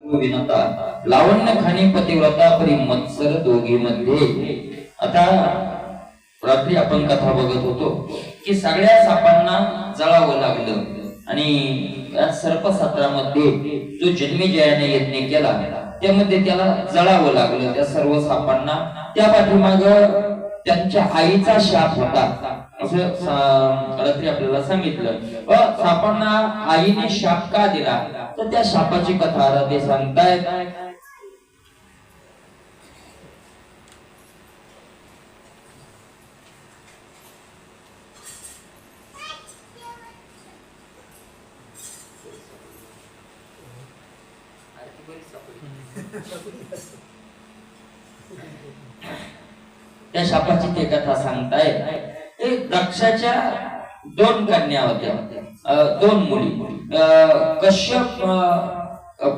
विनता लावण्य खाणी पतिव्रता परी मत्सर दोघी मध्ये। आता रात्री आपण कथा बघत होतो की सगळ्या सापांना जळावं लागलं आणि या सर्पसत्रामध्ये जो जन्मेजयाने यज्ञ केला त्यामध्ये त्याला जळावं लागलं त्या सर्व सापांना। त्या पाठीमाग त्यांच्या आईचा शाप होता असं रात्री आपल्याला सांगितलं। सापांना आईने शाप का दिला तर त्या शापाची कथा ते सांगतायत। त्या शापाची ते कथा सांगतायत। एक दक्षाच्या दोन कन्या होत्या, दोन मुली।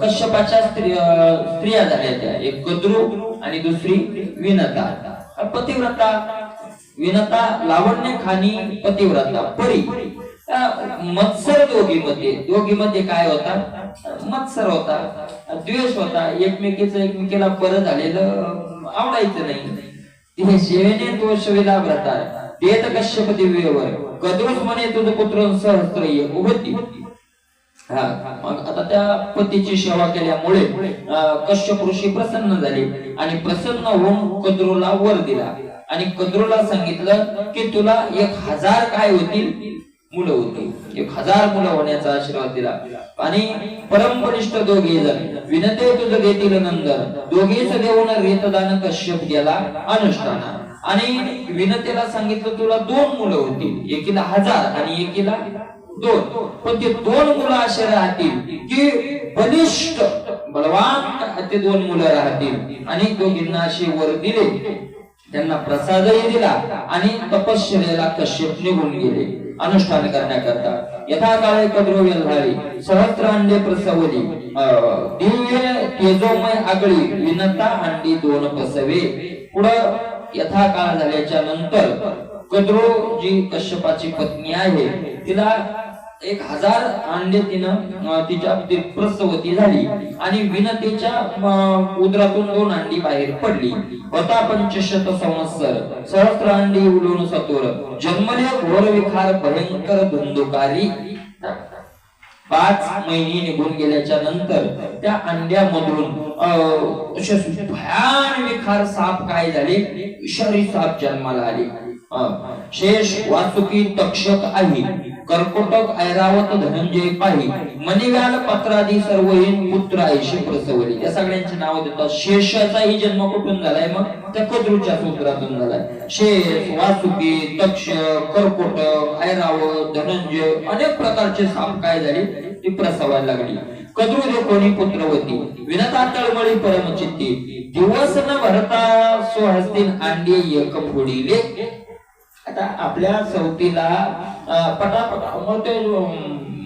कश्यपाच्या स्त्रिया झाल्या त्या, एक कद्रू आणि दुसरी विनता। पतिव्रता विनता लावण्य खाणी पतिव्रता परी मत्सर दोघीमध्ये काय होता? मत्सर होता, द्वेष होता, एकमेकीला बरं झालेलं आवडायचं नाही। तिने शिवेने तो शविला व्रता देत कश्यप दिव्यवर कद्रूस म्हणे तुझं पुत्र सहस्त्र होती। मग आता त्या पतीची सेवा केल्यामुळे कश्यप ऋषी प्रसन्न झाले आणि प्रसन्न होऊन कद्रूला वर दिला आणि कद्रूला सांगितलं की तुला 1000 काय होतील? मुलं होती। 1000 मुलं होण्याचा आशीर्वाद दिला आणि परमपरिष्ठ दोघे जण विनते तुझं देतील नंदन दोघेच देऊन रेतदान कश्यप गेला अनुष्ठाना। आणि विनतेला सांगितलं तुला 2 मुलं होतील, एकीला 1000 आणि एकीला 2, पण ते 2 मुलं असे राहतील की बलिष्ठ बलवान ते 2 मुलं राहतील। आणि दोघींना असे वर दिले, त्यांना प्रसादही दिला आणि तपश्चर्येला कश्यप निघून गेले अनुष्ठान करण्याकरता। यथा काळे कद्रू झाली सहस्त्र अंडे प्रसवली दिव्य तेजोमय आगळी विनता अंडी 2 प्रसवे। पुढं यथा काळ झाल्याच्या नंतर कद्रू जी कश्यपाची पत्नी आहे तिला 1000 अंडे तिनं तिच्या प्रसवती झाली आणि विनतेच्या उदरातून 2 अंडी बाहेर पडली। होता 500 संवत्सर सहस्त्र अंडी उडून सतोर जन्मले घोर विखार भयंकर धुंदुकारी। 5 महिने निघून गेल्याच्या नंतर त्या अंड्यामधून भयान विखार साप काय झाले? विषारी साप जन्माला आले। शेष वासुकी तक्षक आहे कर्कोटक ऐरावत धनंजय पाही मणिव्याल पत्रादी सर्वहीन पुत्र ऐशी प्रसवली। या सगळ्यांची नाव देतात। शेषाचाही जन्म कुठून झालाय? मग त्या कद्रूच्या सूत्रातून झालाय। शेष वासुकी तक्षक कर्कोटक ऐरावत धनंजय अनेक प्रकारचे साप काय झाले? ती प्रसवायला लागली। कद्रू जो कोणी पुत्रवती विनता तळमळी परमचित्ती दिवस न भरता स्वहस्तीन अंडे एक फोडिले। आता आपल्या चौथीला पटापटा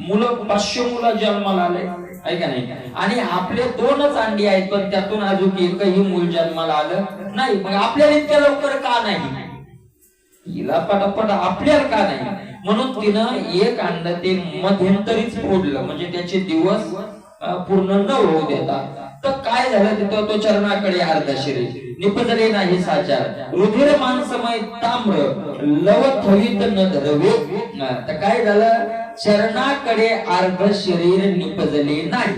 मुलं 500 मुलं जन्माला आले आहे का नाही? आणि आपले 2च अंडी आहेत पण त्यातून अजून एकही मूल जन्माला आलं नाही। मग आपल्याला इतक्या लवकर का नाही? हिला पटापट आपल्याला का नाही? म्हणून तिनं एक अंड ते मध्यंतरीच फोडलं म्हणजे त्याचे दिवस पूर्ण न होऊ देता। तर काय झालं तिथं? तो चरणाकडे अर्ध शरीर निपजले नाही साचार रुधिर मानसमय ताम्र लवत हवीत न धरवे। तर काय झालं? चरणाकडे अर्ध शरीर निपजले नाही।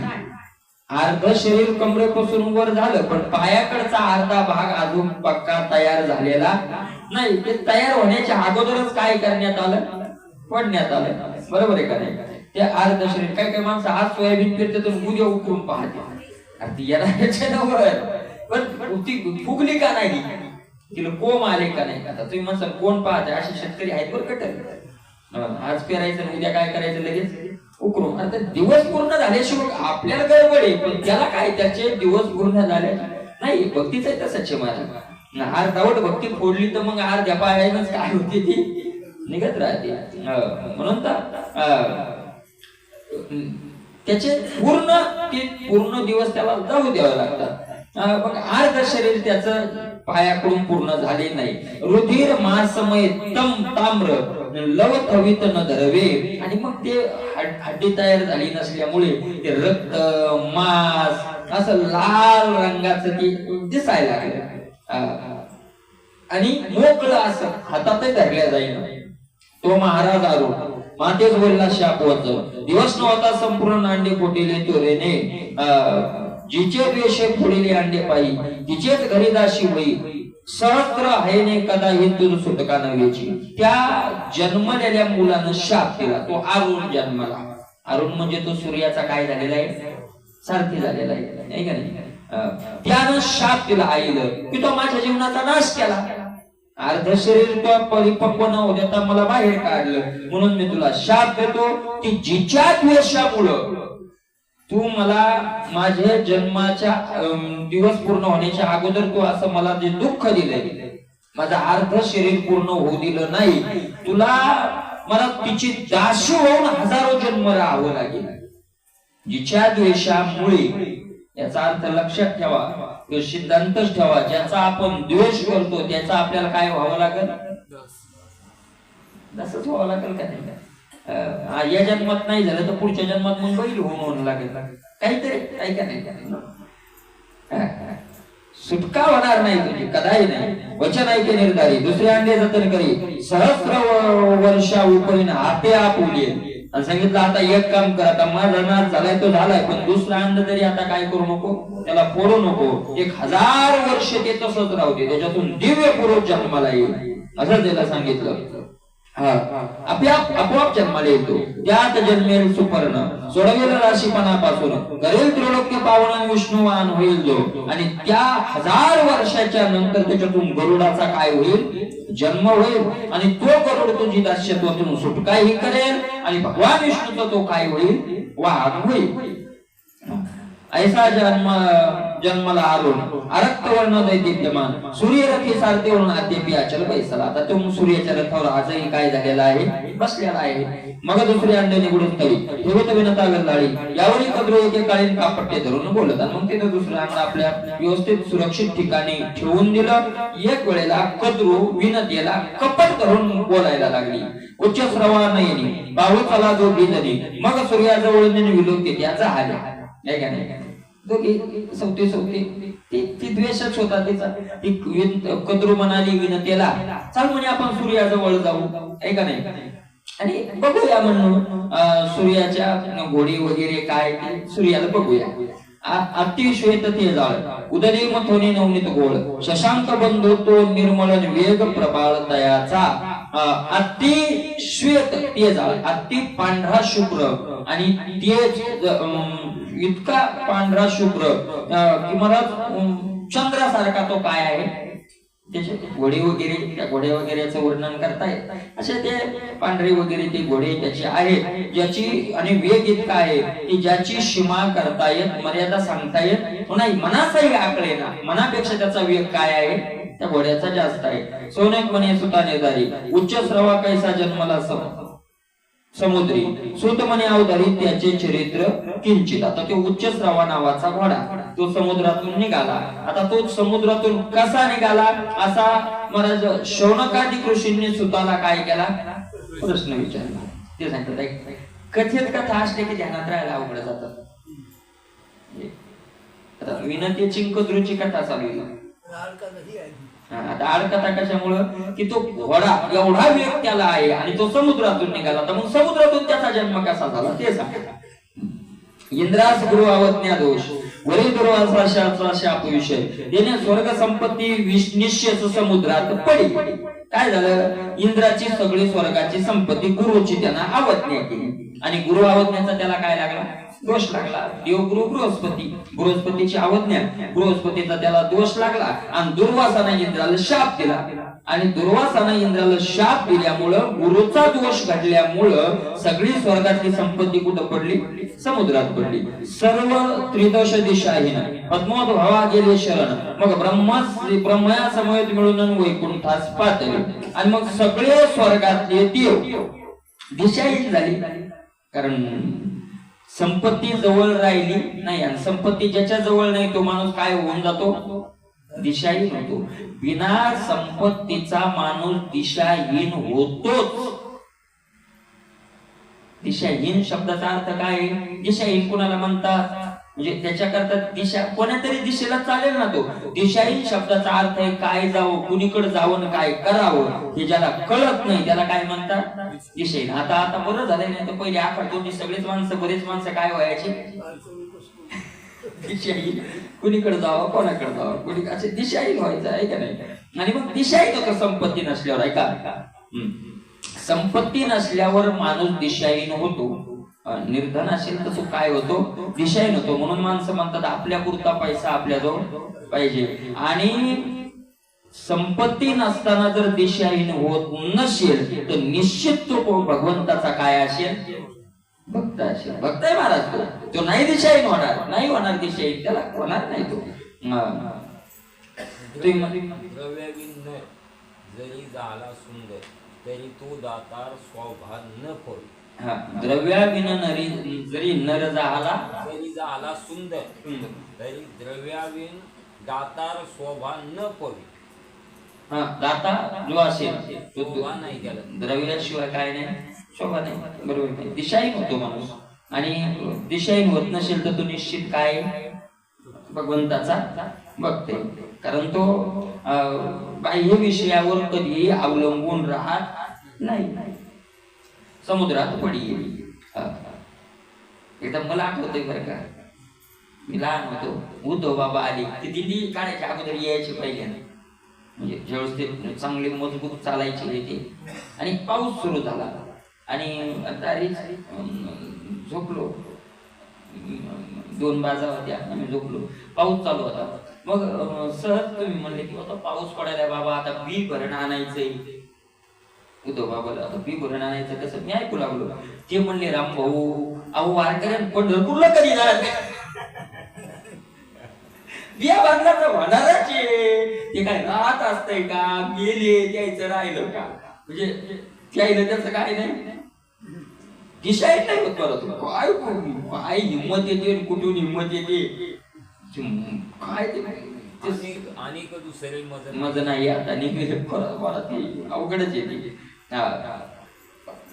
अर्ध शरीर कमरेपासून वर झालं पण पायाकडचा अर्धा भाग अजून पक्का तयार झालेला नाही। ते तयार होण्याच्या अगोदरच काय करण्यात आलं? पडण्यात आलं। बरोबर आहे का नाही? ते अर्ध शरीर काय काय माणसं आज सोयाबीन फिरते उद्या उकरून पाहते पण ती फुगली का नाही? तिला कोंब आले का नाही? आता तुम्ही म्हणसाल कोण पाहते? असे शेतकरी आहेत बरं कट आज पेरायचं उद्या काय करायचं लगेच उकरून। आता दिवस पूर्ण झाल्याशिवाय आपल्याला गडबड आहे पण त्याला काय? त्याचे दिवस पूर्ण झाले नाही। भक्तीच आहे तसंच माझ्या अर्धावट भक्ती फोडली तर मग अर्ध्या पायानंच काय होते ती निघत राहते। म्हणून त्याचे पूर्ण दिवस त्याला जाऊ द्यावे लागतात। मग अर्ध शरीर त्याचं पायाकडून पूर्ण झाले नाही। रुधिर मासमय ताम्र लवत हवीत न धरवे आणि मग ते हड्डी तयार झाली नसल्यामुळे ते रक्त मांस असं लाल रंगाचं ती दिसायला लागलं आणि मोकळं असं हातातही धरल्या जाईल. तो महाराज अरुण मातेच बोलला शापवत दिवस नव्हता संपूर्ण नांडे फुटिले तोरेने जिचे द्वेषे फुडिले अंडे पायी तिचेच घरी दाशी होई सहस्त्र हायने कदा हिंदू सुटका नव्हेची. त्या जन्मलेल्या मुलानं शाप दिला. तो अरुण जन्मला. अरुण म्हणजे तो सूर्याचा काय झालेला आहे, सारथी झालेला आहे नाही का नाही. त्यानं शाप दिला आईला की तो माझ्या जीवनाचा नाश केला. अर्ध शरीर तो परिपक्व न होता मला बाहेर काढलं म्हणून मी तुला शाप देतो की जिच्या द्वेषामुळं तू मला माझ्या जन्माच्या दिवस पूर्ण होण्याच्या अगोदर तू असं मला जे दुःख दिलंय, माझं अर्ध शरीर पूर्ण होऊ दिलं नाही, तुला मला तिची दाशी होऊन हजारो जन्म राहावं लागेल. जिच्या द्वेषामुळे, याचा अर्थ लक्षात ठेवा, तो सिद्धांतच ठेवा, ज्याचा आपण द्वेष करतो त्याचा आपल्याला काय व्हावं लागेल, तसंच व्हावं लागेल का नाही. या जन्मात नाही झालं तर पुढच्या जन्मात मग बैल होऊन लागेल काहीतरी, काही का नाही. सुटका होणार नाही तुझी कदाही नाही. वचन ऐके निर्धारी दुसरे अंडे जतन करी सहस्र वर्षा उपरीन आपे आप उलिये. आणि सांगितलं आता एक काम कर, आता माझा नाच झालाय तो झालाय, पण दुसरा अंड तरी आता काय करू नको, त्याला फोडू नको. 1000 वर्ष ते तसंच राहू दे, त्याच्यातून दिव्य पुरुष जन्माला येईल असं त्याला सांगितलं. आपोआप जन्माला येतो. त्यात जन्मेल सुपर्ण सोडवेल राशीपणापासून करेल त्रिलोक्य पावन विष्णुवान होईल जो. आणि त्या 1000 वर्षाच्या नंतर त्याच्यातून गरुडाचा काय होईल, जन्म होईल. आणि तो गरुड तुझी दास्यत्वातून सुटकाही करेल आणि भगवान विष्णूचा तो काय होईल, वाहन होईल. ऐसा जन्मला अरुण अरक्त वर्ण दैदिप्यमान सूर्यरथी सारथे वरून अद्यापि अचल पैसला. आता तो सूर्याच्या रथावर आजही काय झालेला आहे, बसलेला आहे. मग दुसरी अंडे निघून तरी ठेवत विनता गल्लाळी यावरी कद्रो एके काळीन कापट्टे धरून बोलत. मग तिथं दुसरं अंड आपल्या व्यवस्थित सुरक्षित ठिकाणी ठेवून दिलं. एक वेळेला कद्रू विनतेला कपट धरून बोलायला लागली. उच्च श्रवा नयनी बाहू चला जो बिजनी. मग सूर्याजवळ विलोकते त्याचा हाल आहे का नाही. दोघी सवती ती द्वेषच होता तिचा. ती कद्रू म्हणाली विनतेला चाल म्हणे आपण सूर्याजवळ जाऊ आहे का नाही, आणि बघूया म्हणून सूर्याच्या घोडी वगैरे काय सूर्याला बघूया. अतिश्वेत ते जाळ उदरी मथोनी नवनीत गोळ शशांक बंधू तो निर्मलन वेग प्रबाळ तयाचा. अति श्वेत ते जाळ, अति पांढरा शुभ्र आणि तेज इतका पांढरा शुभ्र की मला चंद्रासारखा तो काय आहे. त्याचे घोडे वगैरे, त्या घोडे वगैरेचं वर्णन करतायत. असे ते पांढरे वगैरे ते घोडे त्याचे आहेत, ज्याची आणि वेग इतका आहे की ज्याची सीमा करता येत, मर्यादा सांगता येत नाही. मनाचाही आकळे ना, मनापेक्षा त्याचा वेग काय आहे, त्या घोड्याचा जास्त आहे. सोनेक म्हणे सुता निर्धारी उच्च श्रवा कैसा जन्मला समुद्री सुत म्हणे अवधारी त्याचे चरित्र किंचित. आता तो उच्च श्रवा नावाचा घोडा तो समुद्रातून निघाला. आता तो समुद्रातून कसा निघाला असा महाराज शौनकादी ऋषींनी सुताला काय केला, प्रश्न विचारला. ते सांगतात कथित कथा असले की ध्यानात राहायला अवघड जातात. आता विनंती कद्रूची कथा चालू आहे. आता आडकथा कशामुळं की तो घोडा एवढा वेग त्याला आहे आणि तो समुद्रातून निघाला. तर मग समुद्रातून त्याचा जन्म कसा झाला ते सांग. इंद्रास गुरु अवज्ञा दोष वरी दुर्वासाचा शाप विषय त्याने स्वर्ग संपत्ती निश्चय समुद्रात पडी. काय झालं, इंद्राची सगळी स्वर्गाची संपत्ती गुरुची त्यांना अवज्ञा केली आणि गुरु अवज्ञाचा त्याला काय लागला, दोष लागला. देवगुरु बृहस्पतीची अवज्ञा, बृहस्पतीचा त्याला दोष लागला आणि दुर्वासाने इंद्राला शाप दिला. आणि दुर्वासाने इंद्राला शाप दिल्यामुळं गुरुचा दोष घडल्यामुळं सगळी स्वर्गातली संपत्ती कुठं पडली, समुद्रात पडली. सर्व त्रिदोष दिशाहीन पद्मोद भावा गेले शरण. मग ब्रह्मया समवेत मिळून वैकुंठास पातळी. आणि मग सगळे स्वर्गातले देव दिशाहीन झाली, कारण संपत्ती जवळ राहिली नाही. आणि संपत्ती ज्याच्या जवळ नाही तो माणूस काय होऊन जातो, दिशाहीन होतो. बिना संपत्तीचा माणूस दिशाहीन होतोच. दिशाहीन शब्दाचा अर्थ काय, दिशाहीन कुणाला म्हणतात, म्हणजे त्याच्याकरता दिशा कोणातरी दिशेला चालेल ना. तो दिशाहीन शब्दाचा अर्थ आहे काय जावं, कुणीकडे जावं, काय करावं हे ज्याला कळत नाही त्याला काय म्हणतात, दिशाहीन. आता बरं झालंय, नाही तर पहिले आखाडतोंडी सगळेच माणसं, बरेच माणसं काय व्हायचे, दिशाहीन. कुणीकडे जावं, कोणाकडे जावं, कुणी असे दिशाहीन व्हायचं आहे का नाही. आणि मग दिशाहीन होतं संपत्ती नसल्यावर, आहे का. संपत्ती नसल्यावर माणूस दिशाहीन होतो. निर्धन असेल तर तो काय होतो, दिशाहीन होतो. म्हणून माणसं म्हणतात आपल्या पुरता पैसा आपल्याजवळ पाहिजे. आणि संपत्ती नसताना जर दिशाहीन होत नसेल तर निश्चित तो भगवंताचा काय असेल, भक्त असेल. भक्त आहे महाराज तो नाही दिशाहीन होणार, नाही होणार दिशाहीन, त्याला होणार नाही तो. जरी झाला सुंदर तरी तो दातार स्वभाव न पडू. द्रव्याविन नरी जरी नर झाला, जरी झाला सुंदर तरी द्रव्याविन दातार स्वभाव न पडू. दाता जो असेल तो नाही केला, द्रव्याशिवाय काय नाही, शोभा नाही. बरोबर नाही, दिशाहीन होतो माणूस. आणि दिशाहीन होत नसेल तर तो निश्चित काय, भगवंताचा भक्त आहे. कारण तो बाह्य विषयावर कधीही अवलंबून राहत नाही. समुद्रात पडी एकदा मला आठवतंय बरं का, मी लहान होतो, उद्धव बाबा आले, ते दिंडी काढायच्या अगोदर यायचे पहिल्यांदा. म्हणजे ज्यावेळेस ते चांगले मजबूत चालायचे ते. आणि पाऊस सुरू झाला आणि तारी झोपलो, 2 बाजा होत्या, आम्ही झोपलो, पाऊस चालू होता. मग सहज तुम्ही म्हणले की आता पाऊस पडायला बाबा, आता बी भरण आणायचंय. उद्धव बाबाला आता बी भरण आणायचं कसं, मी ऐकू लागलो. ते म्हणले राम भाऊ, अहो वारकऱ्यां पंढरपूरला कधी जाणार, बिया बांधला होणारच ते काय राहत असतंय का, गेले त्याचं राहिलं का, म्हणजे त्याला त्याचं काय नाही, दिशाही नाही होत. परत काय काय हिंमत येते, कुठून हिंमत येते, काय ते आणि दुसरे मज नाही. आता अवघडच येते.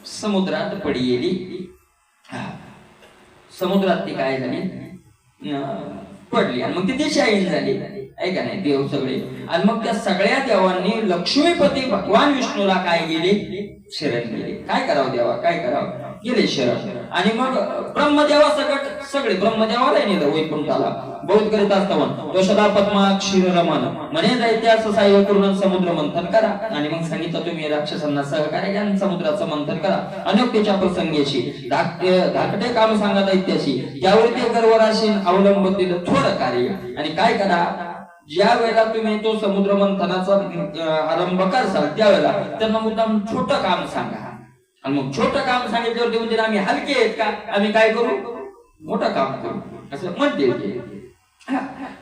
समुद्रात पडी गेली, समुद्रात ती काय झाली, पडली. आणि मग ती दिशाहीन झाली, आहे का नाही, देव सगळे. आणि मग त्या सगळ्या देवांनी लक्ष्मीपती भगवान विष्णूला काय गेले, शरण गेले. काय करावं देवा, काय करावं, गेले शरण. आणि मग ब्रह्मदेवा सकट सगळे ब्रह्मदेवाला नेलं वैकुंठाला. बहुत करीत असताना तो सदा पद्मा क्षीर रमण म्हणे जायते असं साह्य करून समुद्र मंथन करा. आणि मग सांगितलं तुम्ही राक्षसांना सहकार्य घ्या, समुद्राचं मंथन करा. अनोख्याच्या प्रसंगीशी धाकटे काम सांगा दैत्याशी, त्यावर ते गर्वराशीन अवलंबतील थोडं कार्य. आणि काय करा, ज्या वेळेला तुम्ही तो समुद्र मंथनाचा आरंभ करसाल त्यावेळेला त्यांना मुद्दाम छोटं काम सांगा. आणि मग छोटं काम सांगितल्यावर ते म्हणजे आम्ही हलके आहेत का, आम्ही काय करू, मोठं काम करू असं म्हणते.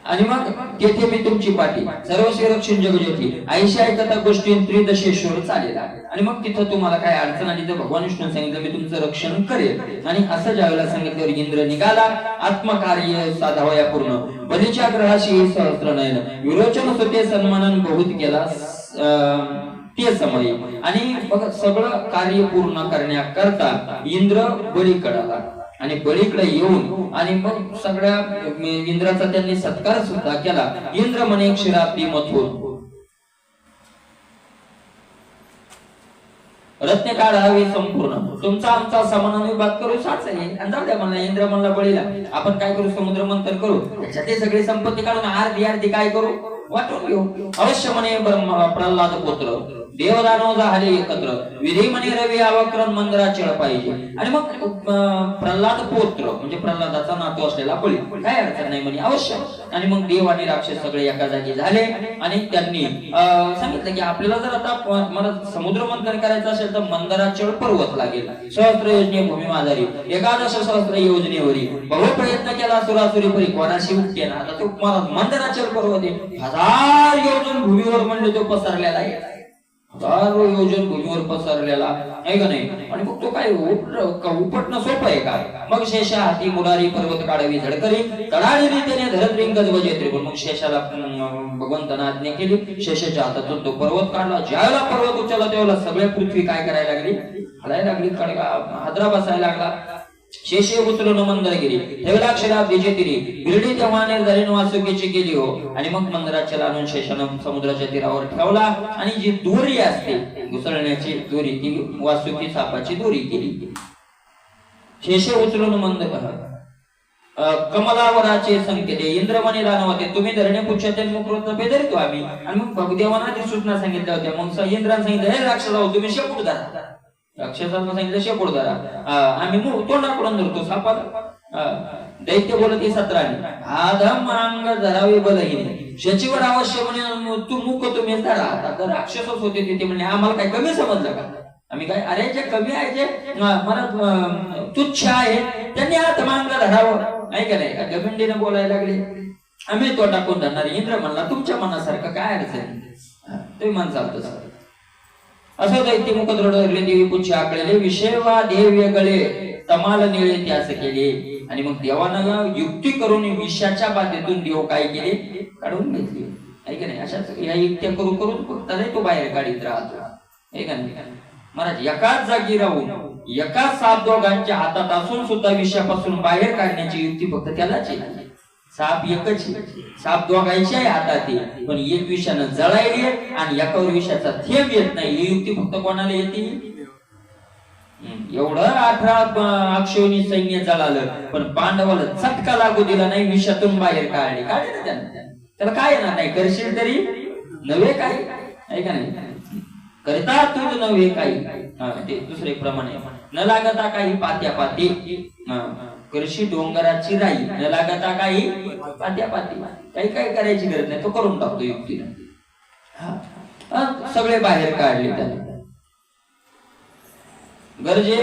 आणि मग तेथे मी तुमची पाठी सर्वस्वी रक्षण जगज्योती ऐशी ऐकता गोष्टी त्रिदशेश्वर चालेला. आणि मग तिथं तुम्हाला काय अडचण आली तर भगवान विष्णू सांगितलं मी तुमचं रक्षण करेल. आणि असं ज्यावेळेला सांगितल्यावर इंद्र निघाला आत्मकार्य साधावया पूर्ण. बलीच्या ग्रहाशी सहस्त्र नयन विरोचन सुते सन्मानन बहुत केला ते समय. आणि बघ सगळं कार्य पूर्ण करण्याकरता इंद्र बळीकडे आला. आणि बळीकडे येऊन आणि मग सगळ्या इंद्राचा त्यांनी सत्कार सुद्धा केला. इंद्र म्हणे क्षीराब्दी मथुर रत्न काढावी संपूर्ण, तुमचा आमचा समानानुपात करू साच आहे. आणि जाऊ द्या म्हणला, इंद्र म्हणला बळीला आपण काय करू, समुद्र मंथन करू, त्याच्यात ते सगळी संपत्ती काढून अर्धी काय करू, वाटून घेऊ. अवश्य म्हणे प्रल्हाद पुत्र देवदानव झाले एकत्र, विधी म्हणे रवी अवक्रम मंदिराचेळ पाहिजे. आणि मग प्रल्हाद पुत्र म्हणजे प्रल्हादाचा नातू असलेला बळी, काय अडचण नाही म्हणे अवश्य. आणि मग देव आणि राक्षस सगळे एका जागी झाले. आणि त्यांनी सांगितलं की आपल्याला जर आता मला समुद्र मंथन करायचं असेल तर मंदराचेळ पर्वत लागेल. सहस्त्र योजने भूमी माझारी 11 सहस्त्र योजनेवरी बहु प्रयत्न केला सुरासुरी परी कोणाशी उठते ना. आता तो मंदराचेळ पर्वत आहे, 1000 योजन भूमीवर म्हणजे तो पसरलेला आहे, 1000 योजन भूमीवर पसरलेला आहे का नाही. आणि मग तो काय उपटणं सोपं आहे का. मग शेषा हाती मुरारी पर्वत काढावी झडकरी कडाळी रीतीने धरत रिंगज वजे. मग शेषाला भगवंतानं आज्ञा केली, शेषाच्या हातातून तो पर्वत काढला. ज्यावेळेला पर्वत उचलला त्यावेळेला सगळ्या पृथ्वी काय करायला लागली, हलायला लागली, कडका हादरा बसायला लागला. शेषे उचलून मंदरगिरी ठेवलाक्षरा विजेतिरी गिरडी तेव्हा निर्धारीन वासुकीची केली हो. आणि मग मंदिराच्या आणून शेषानं समुद्राच्या तीरावर ठेवला आणि जी दोरी असते घुसळण्याची दोरी ती वासुकी सापाची दोरी केली. शेषे उचलून मंदर कमलावराचे संकेत इंद्रमणी दानवते तुम्ही धरणे पुच्छते मुखरोत बेदरितो आम्ही. आणि मग देवाना ती सूचना सांगितल्या होत्या. मग इंद्राने सांगितलं हे राक्षसा तुम्ही शेपूट धरा. राक्षसांना सांगितलं शेपूट धरा. आम्ही तोंडाकडून धरतो सापाला. दैत्य बोलत 17 आधम अंग धरावे बलहीन शचीवर अवश्य म्हणे तू मुख तुम्ही धरा. आता राक्षसच होते तिथे म्हणजे आम्हाला काय कमी समजलं का आम्ही काय अरे जे कमी आहे जे मला तुच्छ आहे त्यांनी आत्मांग धरावं नाही का नाही. गमिंडीने बोलायला लागले आम्ही तो टाकून धरणार. इंद्र म्हणला तुमच्या मनासारखं काय अडचण तुम्ही मन चालतं असं दैत्य मुख दृढ धरले देवी पुच्छ आकळले विषयवा देव गळे तमाल निळे त्यास केले. आणि मग देवानं युक्ती करून विषाच्या बाधेतून देव काय केले काढून घेतले आहे का नाही. अशाच या युक्त्या करून करून फक्त तो बाहेर काढीत राहतो आहे का नाही. महाराज एकाच जागी राहून एकाच साप दोघांच्या हातात असून सुद्धा विषयापासून बाहेर काढण्याची युक्ती फक्त त्यालाच आहे. साप एकच साप दोघांच्या हातात आहे पण एक विषानं जळायली आणि एकावर विषाचा थेंब येत नाही. ही युक्ती फक्त कोणाला येते. एवढं 18 अक्षोनी सैन्य जळालं पण पांडवाला चटका लागू दिला नाही. विषातून बाहेर काढले ना त्याला काय येणार नाही. करशील तरी नव्हे काय आहे का नाही. करता तुझ नव्हे काही ते दुसरे प्रमाणे न लागता काही पात्या पाती करशी डोंगराची राई न लागता काही पात्या पाती काही काय करायची गरज नाही. तो करून टाकतो युक्तीने. सगळे बाहेर काढले त्याने. गरजे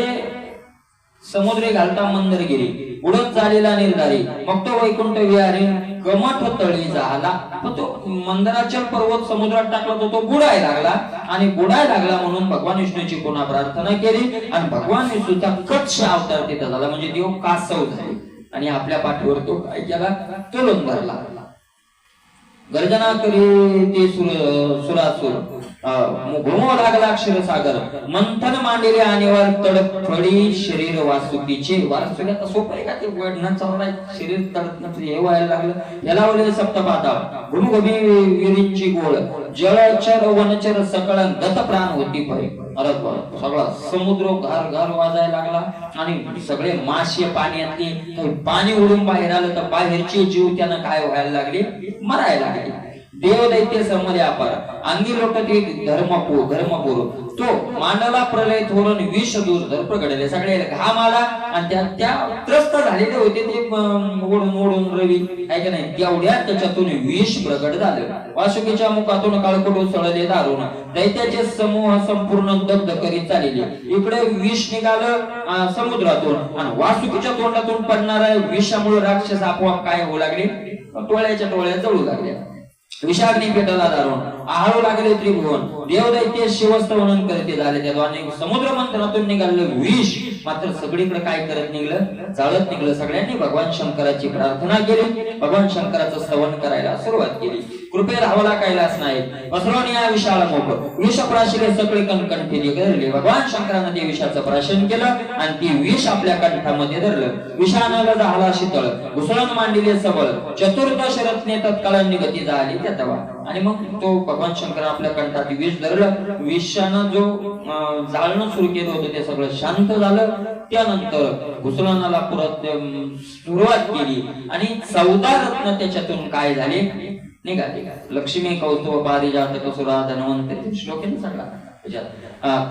समुद्रे घालता मंदरगिरी उडत झालेला निर्धारी मग तो वैकुंठ विहारी गमठ तळी झाला. पण तो मंदराचल पर्वत समुद्रात टाकला तो बुडायला लागला. आणि बुडायला लागला म्हणून भगवान विष्णूची पुन्हा प्रार्थना केली आणि भगवान विष्णूचा कच्छ अवतार तिथं झाला. म्हणजे देव कासव झाले आणि आपल्या पाठीवर तो काय केला तोलून धरला. गर्जना करी ते सुरासुर घुमो लागला क्षीरसागर मंथन मांडले आणि वर तडफडी शरीर वासुकीचे. वासुकी आता सोपं आहे का ते वडणं चाललाय शरीर तडफड हे व्हायला लागलं. याला वले सप्तपाता घुमघुमी विरींची गोळ जळचर वनचर सकळ गत प्राण होती परी. अरे सगळा समुद्र घार घार वाजायला लागला आणि सगळे मासे पाण्यातले पाणी उडून बाहेर आलं तर बाहेरचे जीव त्यानं काय व्हायला लागले मरायला लागले. देव दैत्य समरे अपार अंगी लोटते धर्मपूर तो मांडला प्रलय थोरण विष दूर प्रगडले. सगळे घाम आला आणि त्या त्रस्त झालेले होते ते ओढून रवी आहे का नाही. तेवढ्यात त्याच्यातून विष प्रगट झालं. वासुकीच्या मुखातून काळकोट उसळले दारून दैत्याचे समूह संपूर्ण दग्ध करीत चालले. इकडे विष निघालं समुद्रातून आणि वासुकीच्या तोंडातून पडणाऱ्या विषामुळे राक्षस आपोआप काय होऊ लागले टोळ्याच्या टोळ्या जळू लागल्या. विषाग्नी पेटला दारून आळू लागले त्रिभुवन देव दैत्य शिवस्तवनन करते झाले. त्या अनेक समुद्र मंथनातून निघालेलं विष मात्र सगळीकडे काय करत निघलं जाळत निघलं. सगळ्यांनी भगवान शंकराची प्रार्थना केली. भगवान शंकराचं स्तवन करायला सुरुवात केली. कृपे राहवला कैलास नाही पसरवून या विषाला मोठ विष प्राशिले सगळे कणकणठे धरले. भगवान शंकरानं ते विषाचं प्राशन केलं आणि ती विष आपल्या कंठामध्ये धरलं. विषानं झाला शीतळ घुसळून मांडले सबळ चतुर्दश रत्ने तत्काळांनी गती झाली त्या तवा. आणि मग तो भगवान शंकर आपल्या कंठात विष धरलं. विषानं जो जाळणं सुरू केलं होतं ते सगळं शांत झालं. त्यानंतर घुसळणाला परत सुरुवात केली आणि 14 रत्न त्याच्यातून काय झाले निघाले. लक्ष्मी कौस्तुभ पारिजातक सुरा धनवंत श्लोकेने सांगला.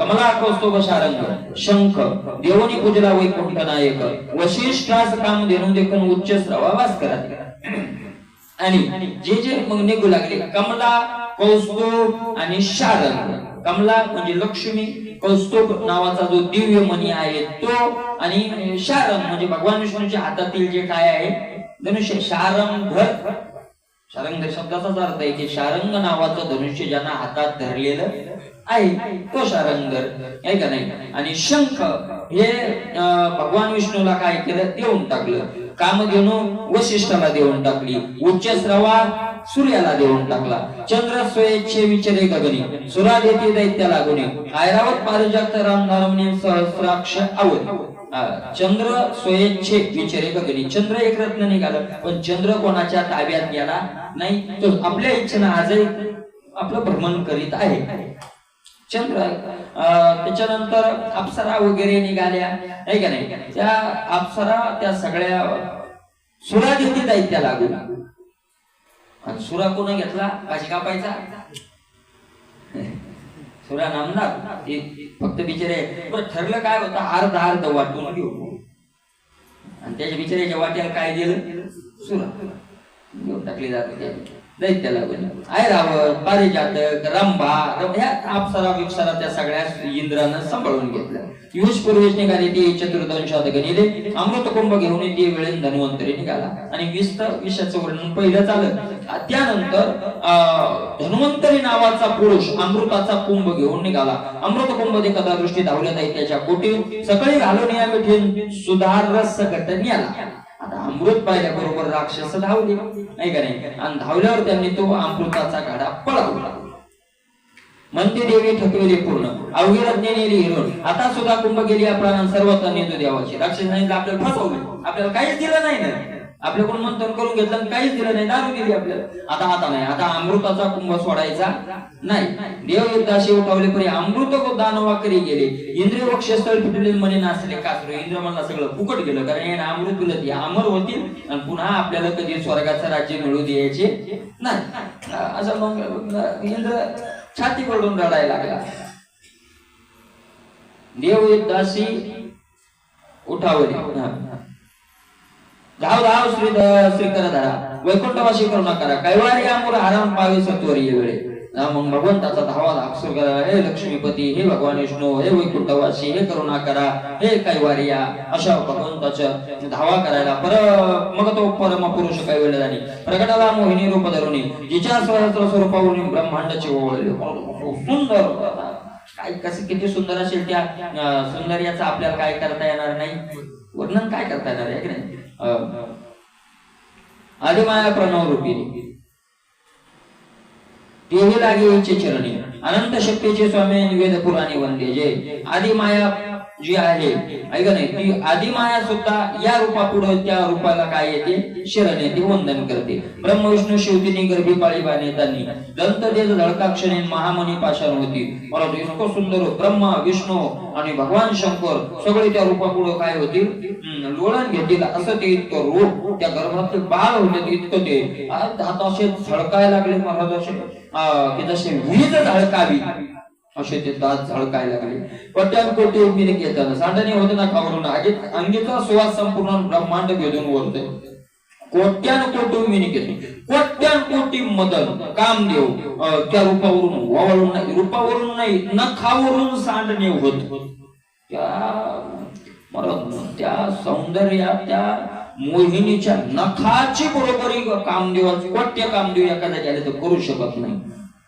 कमला कौस्तुभ शारंग शंख देवनी पूजला वैकुंठ नायक वशिष्ठास काम देणून देखून उच्च श्रवावास करा. आणि जे मग निघू लागले कमला कौस्तुभ आणि शारंग. कमला म्हणजे लक्ष्मी कौस्तुभ नावाचा जो दिव्य मणी आहे तो आणि शारंग म्हणजे भगवान विष्णूच्या हातातील जे काय आहे धनुष्य. शारंग शब्दाचाच अर्थ आहे की शारंग नावाचं धनुष्य ज्यांना हातात धरलेलं आहे तो शारंगर आहे का नाही. आणि शंख हे भगवान विष्णूला काय केलं देऊन टाकलं. कामधेनू वशिष्ठाला देऊन टाकली. उच्च श्रवा सूर्याला देऊन टाकला. चंद्र स्वेच्छे विचरे गगनी सुरा देते दैत्याला गुणे ऐरावत पारिजात रामधारमने सहस्राक्ष आवड. चंद्र स्वयंचे विचारे गगनी. चंद्र एक रत्न निघालं, पण चंद्र कोणाच्या ताब्यात गेला नाही, तो आपल्या इच्छेनं आजही आपलं भ्रमण करीत आहे. चंद्र त्याच्यानंतर अप्सरा वगैरे निघाल्या आहे का नाही, त्या अप्सरा त्या सगळ्या सुरा देखील दैत्या लागू. आणि सुरा कोण घेतला, भाजी कापायचा सुरा नामदार, ते फक्त बिचारे ठरलं काय होतं, अर्ध वाटून घेऊ, आणि त्याच्या बिचाऱ्याच्या वाट्याला काय दिलं, सुरा घेऊन टाकली जाते दैत्य लागून. आहे रावण, पारिजातक, रंभा, ह्या अप्सरा विप्सरा त्या सगळ्या इंद्रानं सांभाळून घेतलं. युष पूर्वेश निघाले ते चतुर्दशात गणिले, अमृत कुंभ घेऊन ते वेळेस धन्वंतरी निघाला. आणि विषाचं वर्णन पहिलं झालं. त्यानंतर धन्वंतरी नावाचा पुरुष अमृताचा कुंभ घेऊन निघाला. अमृत कुंभ ते कदा दृष्टी धावल्या दैत्याच्या कोटी, सकाळी घालून या मिठीन सुधार रस घटन आला. आता अमृत पाहिल्याबरोबर राक्षस धावले नाही का नाही, आणि धावल्यावर त्यांनी तो अमृताचा गाडा पळवला. म्हणते देवी ठकविली पूर्ण, अवघी रत्ने नेली हिरून. आता सुद्धा कुंभ गेली प्राण सर्वत्र नेतो देवाची. राक्षस नाही आपल्याला फसवलं, आपल्याला काहीच दिलं नाही ना, आपल्याकडून मंथन करून घेतलं काहीच दिलं नाही, दारू दिली आपल्याला. आता नाही, आता अमृताचा कुंभ सोडायचा नाही. देव युद्धाशी उठवले परी अमृत दानवा करी गेले. इंद्रिय वक्षस्थळ फिटले मने नाचले कासरू. इंद्र म्हणला सगळं फुकट गेलं, कारण याने अमृत दिलं, ते अमर होतील आणि पुन्हा आपल्याला कधी स्वर्गाचं राज्य मिळू द्यायचे नाही. असं मग इंद्र छाती पडून रडायला लागला. देव युद्धाशी उठावले, धाव धाव श्रीकर धरा, वैकुंठवासी करुणा करा, कैवारी आमूर हरण पावे सत्वरी वेळे. मग भगवंताचा धावा धाव सुरू करा. हे लक्ष्मीपती, हे भगवान विष्णू, हे वैकुंठवासी, हे करुणा करा, हे कैवारिया, अशा भगवंताच्या धावा करायला. मग तो परम पुरुष कैवल्य झाली प्रगटाला मोहिनी रूप धरुणी, जिच्या सहस्र स्वरूपावरून ब्रह्मांडाचे ओवळले. सुंदर काय, कसं किती सुंदर असेल त्या सौंदर्याचं आपल्याला काय करता येणार नाही, वर्णन काय करता येणार आहे की नाही. आदिमाया प्रणव रूपिणी तेही लागे चरणी, अनंत शक्तीचे स्वामी निवेद पुराणी वंदे. जे आदिमाया जी आहे ऐका नाही, ती आदिमाया सुद्धा या रूपापुढे त्या रूपाला काय येते, शरण येते, वंदन करते. ब्रह्म विष्णू शिवतीने गर्भी पाळी बांधतानी दंत देज धडकाक्षणे महामणी पाषाण होती. परंतु इतकं सुंदर ब्रह्मा विष्णू आणि भगवान शंकर सगळे त्या रूपापुढे काय होतील, लोळण घेतील. असं ते इतकं रूप त्या गर्भातले बाळ होते, इतकं ते हात असे झळकायला लागले महाराज, असे जसे वीज झळकावी असे ते दात झळकायला लागले. कोट्यान कोटी मिनी घेताना सांडणे होते ना खावरून अंगीचा सुवास संपूर्ण ब्रह्मांड भेदून ओढते. कोट्यान कोटी मिनी घेतो, कोट्यान कोटी मदन कामदेव त्या रूपावरून वळून नाही, रूपावरून नाही नखावरून सांडणे होत. त्या सौंदर्या त्या मोहिनीच्या नखाची बरोबरी कामदेवाची कोट्य कामदेव एखाद्या झाले तर करू शकत नाही.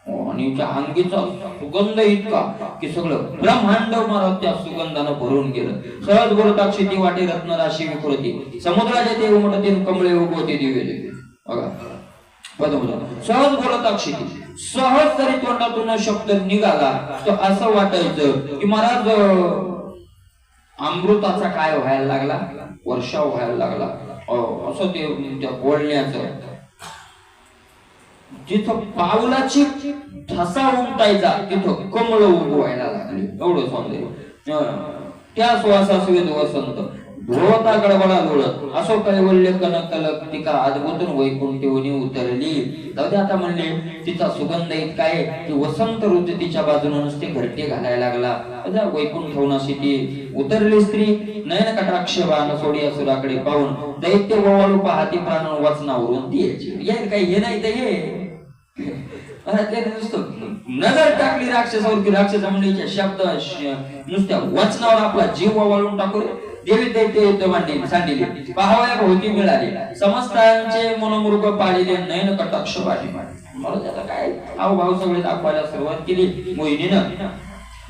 आणि त्या अंगीचा सुगंध इतका की सगळं ब्रह्मांड महाराज त्या सुगंधानं भरून गेलं. सहज बोलताक्षी ती वाटे रत्नराशी विकृती, समुद्राच्या ते उमटते कमळे उगवते दिवे. बघा सहज बोलताक्षी, सहज तरी तोंडातून शब्द निघाला तर असं वाटायचं की महाराज अमृताचा काय व्हायला लागला, वर्षाव व्हायला लागला. असं ते त्या बोलण्याचं जिथं पावलाची ठसा उमटायचा तिथं कमळ उगवायला लागली. एवढं सौंदर्य त्या श्वासा सुवेद वसंत धुळवता गडबडा लोळत असो कैवल्य कनक कलक तिका अद्भुतून वैकुंठीवनी उतरली. जाऊ दे आता म्हणले तिचा सुगंध इतका आहे की वसंत ऋतू तिच्या बाजूने नुसते घरटे घालायला लागला. वैकुंठवून अशी ती उतरली स्त्री नयन कटाक्ष बाण सोडी असुराकडे पाहून दैत्य ववाळू पाहती प्राण वचनावरून ती यायची. काही हे नाही तर हे नजर टाकली राक्षसावर की राक्षस मंडळीच्या शब्द नुसत्या वचनावर आपला जीव ववाळून टाकू. देवी दैत्य युद्ध मांडली सांडिली, पाहावया भोवती मिळाली, समस्तांचे मनोमृग पाळिले नयन कटाक्ष बाजी मांडली. मला त्याचा काय हावभाव सगळे दाखवायला सुरुवात केली मोहिनीनं.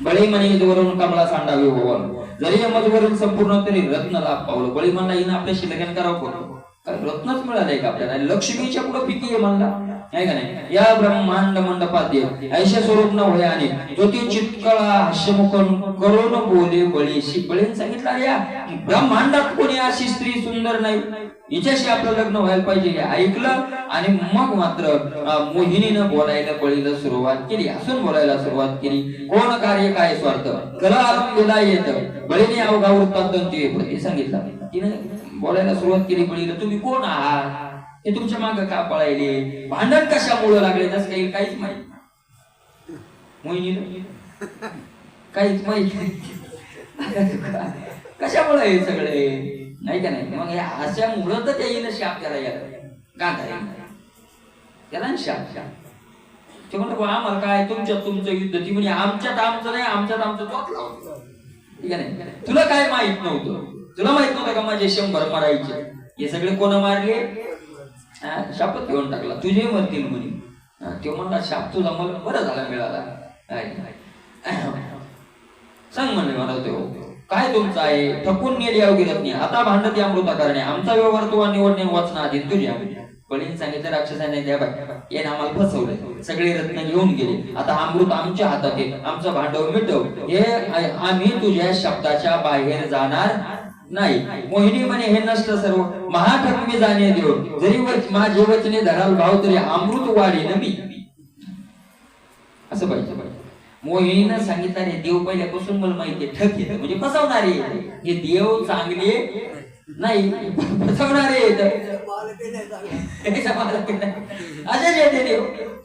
बळी मणीवरून कमळा सांडावी ववाळून, जरी मजवरून संपूर्ण तरी रत्न लाभ पावलं. बळी म्हणला हिनं आपल्या शिलगण करावं काय रत्नच मिळालंय का आपल्याला? लक्ष्मीच्या पुढे फिकी आहे म्हणला नाही का नाही? या ब्रह्मांड मंडपाद्य ऐशे स्वरूप न होय आणि ज्योती चित्कळा हास्यमुख करून बोले बळीशी. बळीने सांगितलं या ब्रह्मांडात कोणी अशी स्त्री सुंदर नाही, हिच्याशी आपलं लग्न व्हायला पाहिजे. हे ऐकलं आणि मग मात्र मोहिनीनं बोलायला बळीला सुरुवात केली, हसून बोलायला सुरुवात केली. कोण कार्य काय स्वार्थ कला आरंभला येत. बळीने अवघा वृत्तांत सांगितलं. तिने बोलायला सुरुवात केली बळीला, तुम्ही कोण आहात, हे तुमच्या मागे का पळायले, भांडण कशामुळे लागले, तसं काही काहीच माहित मोहिनीला काहीच माहित कशामुळे हे सगळे नाही का नाही? मग या हास्यामुळं तर त्या शाप त्याला गांधारी त्याला शाप. ते म्हणतो आम्हाला काय तुमच्यात तुमचं युद्ध, ती म्हणजे आमच्यात आमचं नाही, आमच्यात आमचं तोच लावतो. ठीक आहे नाही? तुला काय माहित नव्हतं, तुला माहित नव्हतं का माझे 100 मारायचे? हे सगळे कोण मारले? शापच घेऊन टाकला, तुझे मरतील म्हणे. तो म्हणला शाप तुझा मला बरं झाला मिळाला. सांग म्हणले मला तो काय तुमचं आहे? ठकून नेली अवघिरत नाही, आता भांडत अमृता करणे, आमचा व्यवहार तू निवडणे वाचना आधी तुझ्या. बळीने सांगितलं राक्षसाने द्या बाय याने आम्हाला फसवलंय, सगळे रत्न घेऊन गेले, आता अमृत आमच्या हातात आहे, आमचं भांडव मिटव, हे आम्ही तुझ्या शब्दाच्या बाहेर जाणार नाही. मोहिनी म्हणे हे नष्ट सर्व महाठक मी जाणे देव, जरी माझे वचने धराल भाव तरी अमृत वाढेन मी. असं पाहिजे. मोहिनीनं सांगितलं रे देव पहिल्यापासून मला माहिती आहे ठक येत म्हणजे फसवणारे, हे देव चांगले नाही फसवणारे.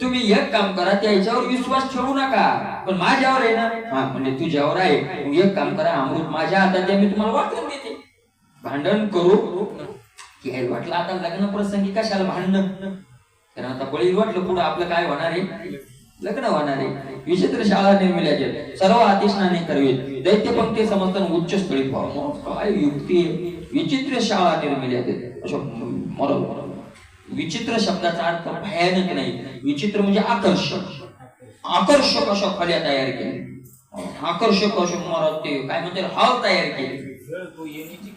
तुम्ही एक काम करा, त्याच्यावर विश्वास ठेवू नका, पण माझ्यावर आहे ना, हा म्हणजे तुझ्यावर आहे, एक काम करा, अमृत माझ्या हातात मी तुम्हाला वाटून देते. भांडण करू की वाटलं आता लग्न प्रसंगी कशाला भांडण, कारण आता बळी वाटलं पुढे आपलं काय होणार आहे, लग्न होणार आहे. विचित्र शाळा निर्मिल्याचे सर्व अतिष्णाने करवे, दैत्य पंक्ती समजताना उच्च स्थळी व्हावं. काय युक्ती, विचित्र शाळा निर्मिल्याचे. विचित्र शब्दाचा अर्थ भयानक नाही, विचित्र म्हणजे आकर्षक. आकर्षक अशा खोल्या तयार केल्या, आकर्षक अशा मरात ते काय म्हणते हाल तयार केले,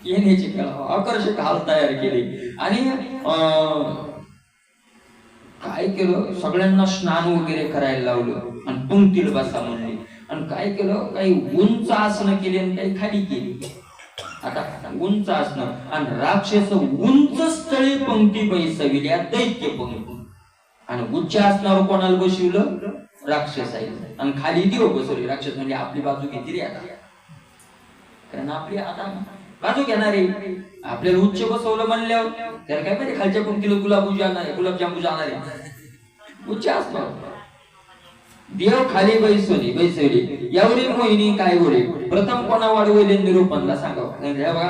येण्याची आकर्षक हाल तयार केले. आणि काय केलं, सगळ्यांना स्नान वगैरे करायला लावलं आणि पंक्तीला बसा म्हणले. आणि काय केलं, काही उंच आसनं केली आणि काही खाली केली. आता उंच आसनं आणि राक्षस उंच स्थळी पंक्ती बैसविल्या, दैत्य पंक्ती. आणि उच्च आसनावर कोणाला बसवलं, राक्षस आहे. आणि खाली देव बसवले. राक्षस म्हणजे आपली बाजू घेतली रे आता, कारण आपली आता बाजू घेणारे, आपल्याला उच्च बसवलं म्हणल्यावर त्याला काय माहिती खालच्या पंक्तीला गुलाबजामू जाणार आहे. उच्च असतो देव खाली बैसवली. यावरील मोहिनी काय बोले, प्रथम कोणा वाढवले निरूपणला सांगावं. बघा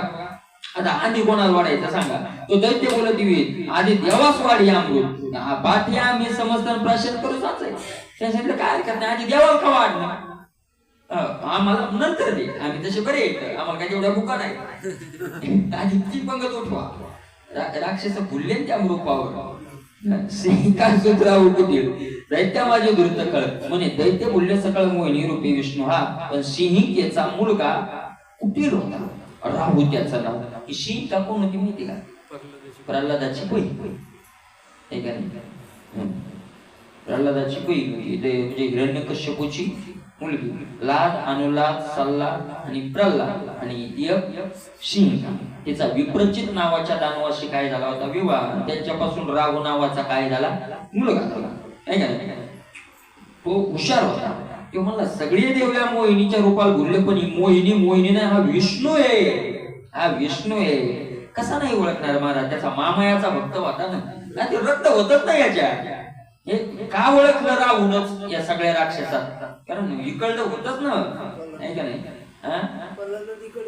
आता आधी कोणाला वाढायचं सांगा. तो दैत्य बोलत येईल आधी देवास वाढी अमृत पाठ्या मी समजताना प्राशन करू साचाय. त्या सांगितलं काय हरकत नाही, आधी देवाला का वाढणं, आम्हाला नंतर दे, आम्ही तसे बरे येत, आम्हाला काय तेवढ्या भुका नाही, आधी ती पंगत उठवा. राक्षस भुलले त्या रूपावर दैत्य माझे दुर्त कळ म्हणे, दैत्य बोलले सकाळ मोहिनी रूपी विष्णू हा, पण सिंहिकेचा मुलगा कुटील होता, राहू त्याचं नाव. सिंहिका कोण होती माहिती का, प्रल्हादाची बहीण. प्रल्हादाची बहीण होती, म्हणजे हिरण्यकश्यपूची मुलगी. लाद, अनुलाद, सल्लाद आणि प्रल्हाद आणि एक सिंहिका. तिचा विप्रचित नावाच्या दानवाशी काय झाला होता विवाह, त्यांच्यापासून राहू नावाचा काय झाला मुलगा झाला. तो हुशार होता. तो म्हणला सगळे देव या मोहिनीच्या रूपाला भुलले, पण मोहिनी नाही, हा विष्णू आहे, हा विष्णू आहे. कसा नाही ओळखणार महाराज, त्याचा मामायाचा भक्त होता ना, ते रक्त होतच नाही याच्या. हे का ओळखलं राहूनच या सगळ्या राक्षसात, कारण इकडलं होतच ना, नाही का नाही.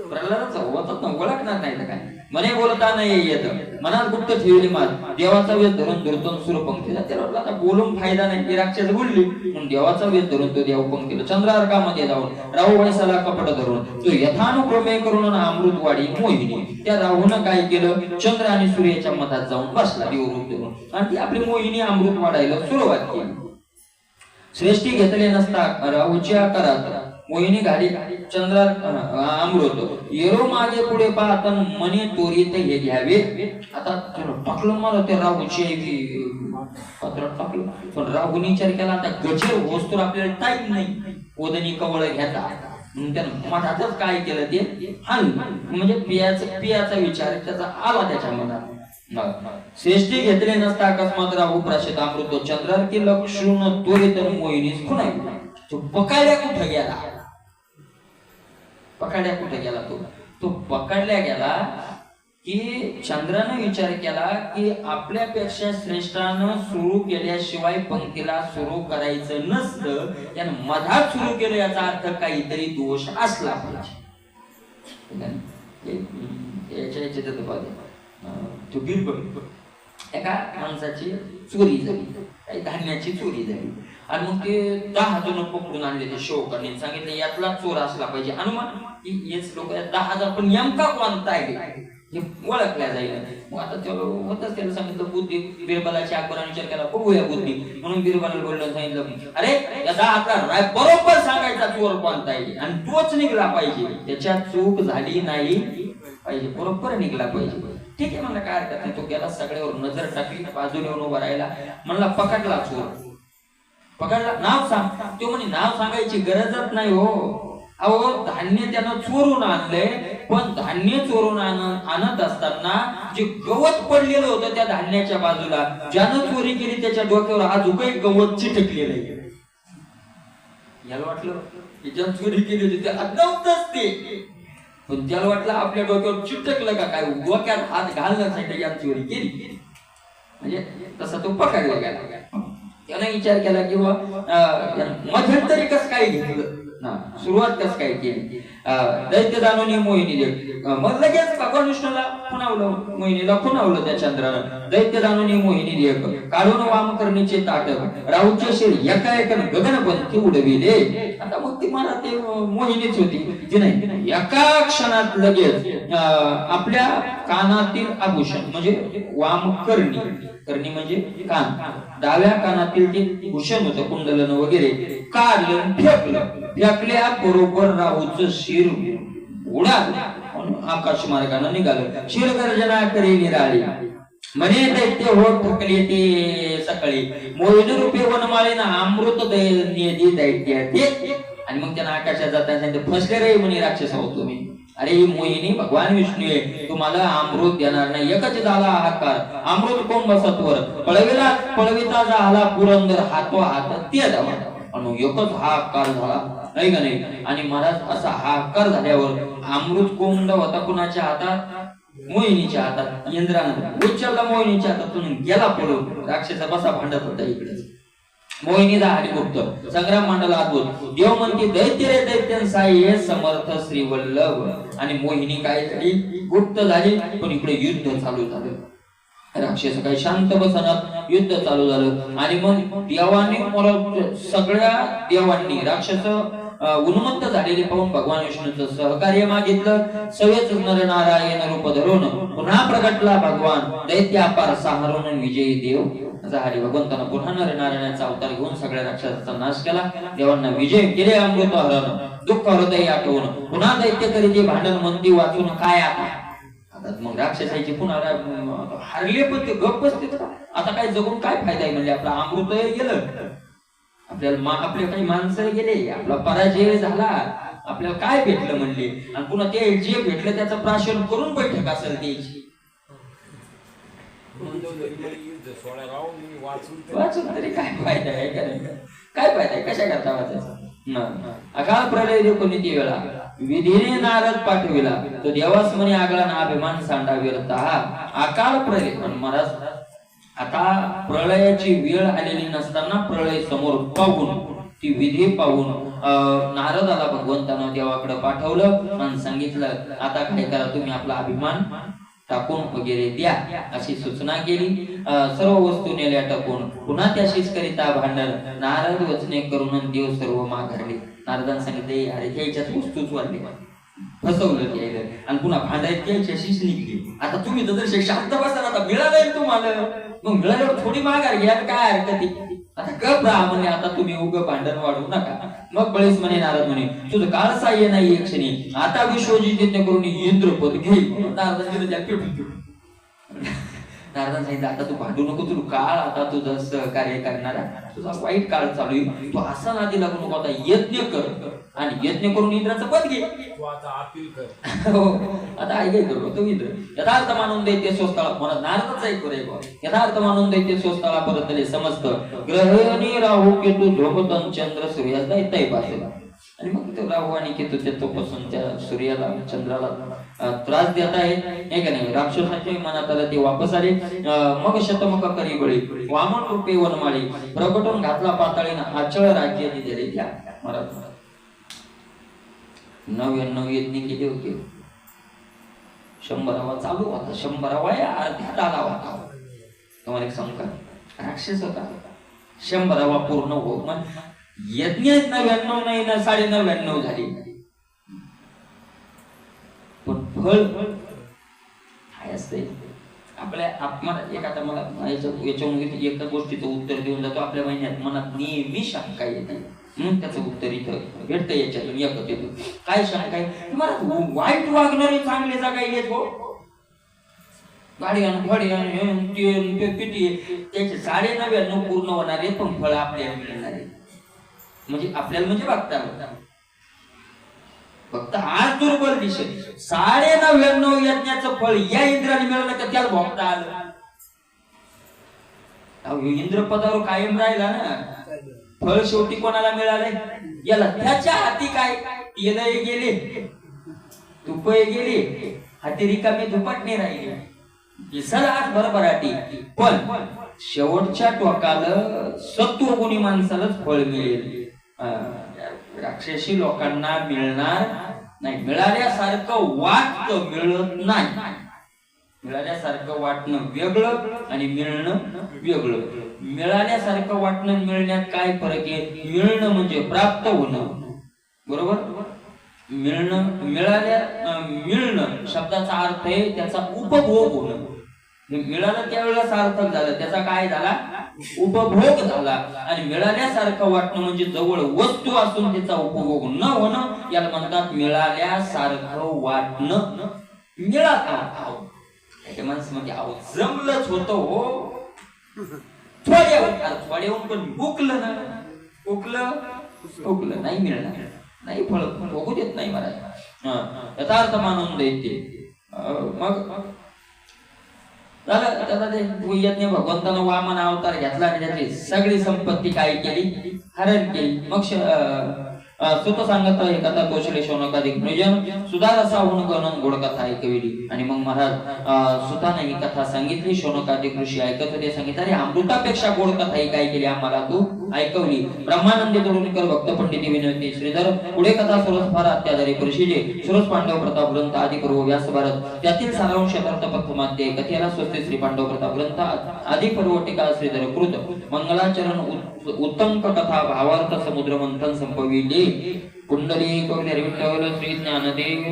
प्रल्हादाचं होतच ना, ओळखणार नाही तर काय. मने बोलता नाही येत, मनात गुप्त ठेवली मात, देवाचा वेध धरून धरतो सुरपंक्तीला. त्याला आता बोलून फायदा नाही, ती राक्षस बोलली म्हणून देवाचा वेध धरून तो देव पंक्तीला चंद्रार्कामध्ये जाऊन राहू वैसाला कपट धरून तो यथानुक्रमे करून अमृतवाडी मोहिनी. त्या राहून काय केलं, चंद्र आणि सूर्याच्या मधात जाऊन बसला देवरूप धरून, आणि ती आपली मोहिनी अमृत वाढायला सुरुवात केली. श्रेष्ठी घेतले नसता राहूच्या करात मोहिनी घाली चंद्रा अमृत येरो मागे पुढे पाहता मने तोरीत हे घ्यावे. आता टाकलं मला ते राहूची पत्रात टाकलं, पण राहून विचार केला आता गजर होस तर आपल्याला टाईम नाही, ओदनी कवळ घेता त्यानं मठातच काय केलं ते हाल म्हणजे पियाचा विचार त्याचा आला त्याच्या मनात. श्रेष्ठी घेतले नसता अकस्मात राहू प्राशेत अमृत चंद्रार की लक्षण त्वरित मोहिनीस खुणाई. तो पकडल्या कुठं गेला, पकडल्या कुठे गेला तो पकडल्या गेला की चंद्रानं विचार केला की आपल्यापेक्षा श्रेष्ठानं सुरू केल्याशिवाय पंक्तीला सुरू करायचं नसतं, त्यानं मधात सुरू केलं याचा अर्थ काहीतरी दोष असला पाहिजे. तो बिरबल एका माणसाची चोरी झाली, काही धान्याची चोरी झाली आणि मग ते 10 जण पकडून आणले ते शोकाने सांगितलं यातला चोर असला पाहिजे. अनुमान की हेच लोक 10,000 पण नेमका कोणता आहे हे ओळखल्या जाईल. मग आता होतच त्याला सांगितलं बुद्धी बिरबलाची अकबराने विचार केला बघूया बुद्धी म्हणून बिरबलाला बोललं सांगितलं अरे या 10,000 बरोबर सांगायचा चोर कोणता आहे आणि तोच निघला पाहिजे, त्याच्यात चूक झाली नाही पाहिजे, बरोबर निघला पाहिजे. ठीक आहे म्हणलं काय हरकत नाही. तो गेला सगळ्यावर नजर टाकली, बाजूने येऊन उभा राहिला, म्हणला पकडला चोर, पकडला नाव सांग. तो म्हणे नाव सांगायची गरजच नाही हो, अहो धान्य त्यानं चोरून आणलंय, पण धान्य चोरून आणत असताना जे गवत पडलेलं होतं त्या धान्याच्या बाजूला ज्यानं चोरी केली त्याच्या डोक्यावर अजूनही गवत चिटकलेलं आहे. याला वाटलं ज्यानं चोरी केली होती ते अज्ञातच ते, पण त्याला वाटलं आपल्या डोक्यावर चिटकलं का काय, डोक्यात हात घालण्यासाठी या चोरी केली, म्हणजे तसा तो पकडला गेला. त्याने विचार केला की मध्यंतरी कसं काय घेतलं ना, सुरुवात कसं काय केली. दैत्य दानवनी मोहिनी देव मग लगेच भगवान विष्णूला खुणावलं, मोहिनीला खुणावलं त्या चंद्रानं. दैत्य दानवनी मोहिनी देव काढून वामकर्णीचे ताटक राहूचे शिर एका एका गगनपंथी उडविले. आता मग ती मला ते मोहिनीच होती ती नाही, एका क्षणात लगेच आपल्या कानातील आभूषण म्हणजे वामकर्णी, कर्णी म्हणजे कान, डाव्या कानातील ते भूषण होतं कुंडलन वगैरे काढलं फेकल्या बरोबर राहूचं शिर उडालं, आकाश मार्गाने निघालं. शिर गर्जना करी निराळी म्हणे दैत्य होत थकले ते सकाळी, मोहिनी रूपे वनमाळीनं अमृत दैन्य दैत्य ते. आणि मग त्यांना आकाशात जाताना सांगितलं फसले रे म्हणे राक्षस आहोत तुम्ही, अरे मोहिनी भगवान विष्णू आहे, तुम्हाला अमृत देणार नाही. एकच झाला हाकार अमृत कोण बसतवर पळविला पळविता झाला पुरंदर हातो हात ते दावा, आणि एकच हाकार झाला नाही का नाही. आणि महाराज असा हाकार झाल्यावर अमृत कोंड होता कुणाच्या हातात, मोहिनीच्या हातात. इंद्रानं उच्चारला मोहिनीच्या हातातून गेला पळून, राक्षसा बसा भांडत होता इकडे. मोहिनीला हरिगुप्त संग्राम मंडल अद्भुत देव म्हणते दैत्य रे दैत्यन साई समर्थ श्री वल्लभ. आणि मोहिनी काय झाली गुप्त झाली, पण इकडे युद्ध चालू झालं, राक्षस काही शांत बसनात युद्ध चालू झालं. आणि मग देवांनी सगळ्या देवांनी राक्षस उन्मत्त झालेले पाहून भगवान विष्णूचं सहकार्य मागितलं. सवेच नर नारायण रूप धरून पुन्हा प्रगटला भगवान दैत्य अपार साहरून विजयी देव झाले. भगवंतानं पुन्हा नर नारायणाचा अवतार घेऊन सगळ्या राक्षसाचा नाश केला, देवांना विजय केले. अमृत हरण दुःख हृदय आठवून पुन्हा दैत्य करीते भांडण मंदी वाचून काय आता मग राक्षसाची पुन्हा हरले पण ते गप्प बसते. आता काय जगून काय फायदा आहे, म्हणजे आपला अमृत गेलं, आपल्याला आपले काही माणसं गेले, आपला पराजय झाला, आपल्याला काय भेटलं म्हणले. आणि पुन्हा ते जे भेटलं त्याचं प्राशन करून बैठक असेल द्यायची, वाचून तरी काय फायदा आहे, काय फायदा आहे, कशा करता वाचायचं. अकाल प्रलय देखून ती वेळा विधीने नारद पाठविला, तो देवास म्हणे आगळा ना अभिमान सांडा व्यर्थ हा अकाल प्रलय. महाराज आता प्रलयाची वेळ आलेली नसताना प्रलय समोर पाहून ती विधी पाहून नारदाला भगवंतानं देवाकडे पाठवलं आणि सांगितलं आता काय करा तुम्ही आपला अभिमान टाकून वगैरे द्या अशी सूचना केली. सर्व वस्तू नेल्या टाकून पुन्हा त्याशीच करिता भांडण नारद वचने करून देव सर्व माघारले. नारदाने सांगितले अरे त्याच्यात वस्तूच वाढली, फसवलं द्यायला आणि पुन्हा भांडायत त्याच्याशीच निघली. आता तुम्ही तर शांत बसा, आता मिळालंय तुम्हाला, मग मिळाल्यावर थोडी माघार घ्या काय हरकत. आता गप राहा म्हणे, आता तुम्ही उग भांडण वाढवू नका. मग बळीस म्हणे नारद म्हणे, तुझं काळ साह्य नाही एक क्षणी, आता विश्वजित यज्ञ करून इंद्रपद घेईल. नारदांनी नारदांनी सांगितलं, आता तू भांडू नको, तू काळ आता तुझं सहकार्य करणारा, तुझा वाईट काळ चालू आहे, तू असा नादी लागू नको, आता यज्ञ कर आणि यज्ञ करून इंद्राचं पद घे. तू आता अपील कर. हो, आता आई काय करू तो इंद्र. यथार्थ मानून दैत्य स्वस्थळा, म्हणत नारदच ऐकू रे बा. यथार्थ मानून दैत्य स्वस्थळा परतले समस्त ग्रहणी राहू केतू झोपतन चंद्र सूर्यास दैत्य पासेल. आणि मग ते राहू आणि केतू त्यापासून त्या सूर्याला चंद्राला त्रास देत आहेत, हे का नाही. राक्षसांच्या मनात आलं, ते वापस आले. मग शतमुख करी बळी वामन रूपे वनमाळी प्रगटून घातला पाताळीनं अचळ राज्य दिले त्या महाराज. 99 यज्ञ केले होते, 100वा चालू होता, 100वा अर्ध्यात आला होता. तुम्हाला एक सांगू का, राक्षस होता, 100वा पूर्ण हो, मग यज्ञ 99 नाही ना 99.5 झाली, पण फळ काय असते आपल्या आत्माला. एक आता मला याच्यामध्ये एका गोष्टीचं उत्तर देऊन जातो, आपल्या महिन्यात मनात नेहमी शंका येते, म्हणून त्याचं उत्तर इथं भेटतं याच्यातून. एकत येतो काय शंका आहे, तुम्हाला वाईट वागणारे चांगले जगायले हो, गाडी त्याचे 99.5 पूर्ण होणारे, पण फळ आपल्याला मिळणारे. म्हणजे आपल्याला म्हणजे बघता फक्त आज दुर्बल दिसेल, 99.5 यज्ञाचं फळ या इंद्राने मिळवलं तर त्याला भोगता आलं. इंद्र पदावर कायम राहिला ना, फळ शेवटी कोणाला मिळाले, याला. त्याच्या हाती काय, तेलही गेले, तुपही गेले, हाती रिकामे धुपाटणे राहिले, आज भरभराटी. पण शेवटच्या टोकाला सत्वगुणी माणसालाच फळ मिळेल, राक्षसी लोकांना मिळणार नाही. मिळाल्यासारखं वाटतं, मिळत नाही. मिळाल्यासारखं वाटणं वेगळं आणि मिळणं वेगळं. मिळाल्यासारखं वाटणं मिळण्यात काय फरक आहे, मिळणं म्हणजे प्राप्त होणं, बरोबर. मिळणं शब्दाचा अर्थ आहे त्याचा उपभोग होणं. मिळालं त्यावेळेला सार्थक झालं, त्याचा काय झाला, उपभोग झाला. आणि मिळाल्यासारखं वाटणं म्हणजे जवळ वस्तू असून त्याचा उपभोग न होणं, याला म्हणतात मिळाल्यासारखं वाटणं. मिळालं माणसं म्हणजे जमलंच होतं हो, थोड्याहून पण हुकलं ना, हुकलं नाही, मिळणार नाही, फळ भोगू देत नाही महाराज. यथार्थ मानून दैत्य मग झालं. त्याला ते यज्ञ भगवंतानं वामन अवतार घेतला आणि त्याची सगळी संपत्ती काय केली, हरण केली. मग सुत सांगत आहे कथा कौशल्य शौनकाधिक नियोजन सुधारसाहून गणन गोड कथा ऐकविली. आणि मग महाराज सुताने ही कथा सांगितली, शौनकाधिक ऋषी ऐकत होते. सांगितलं, अरे अमृतापेक्षा गोड कथा ही काय केली, आम्हाला तू ऐकवली. ब्रह्मानंदी तरुणीकर भक्त पंडिती विनवती श्रीधर. पुढे कथा सुरस फार अत्याधारी परिशिजे सुरस पांडव प्रताप ग्रंथ आदी पर्व व्यास भारत. त्यातील सारांश यथार्थ प्रथमाध्याय कथेला स्वस्ति श्री पांडव प्रताप ग्रंथ आदी पर्व टीका श्रीधर कृत मंगलाचरण उत्तम कथा भावार्थ समुद्र मंथन संपविले. कुंडली कौल श्री ज्ञानदेव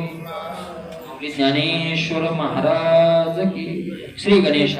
श्री ज्ञानेश्वर महाराज की. श्री गणेश.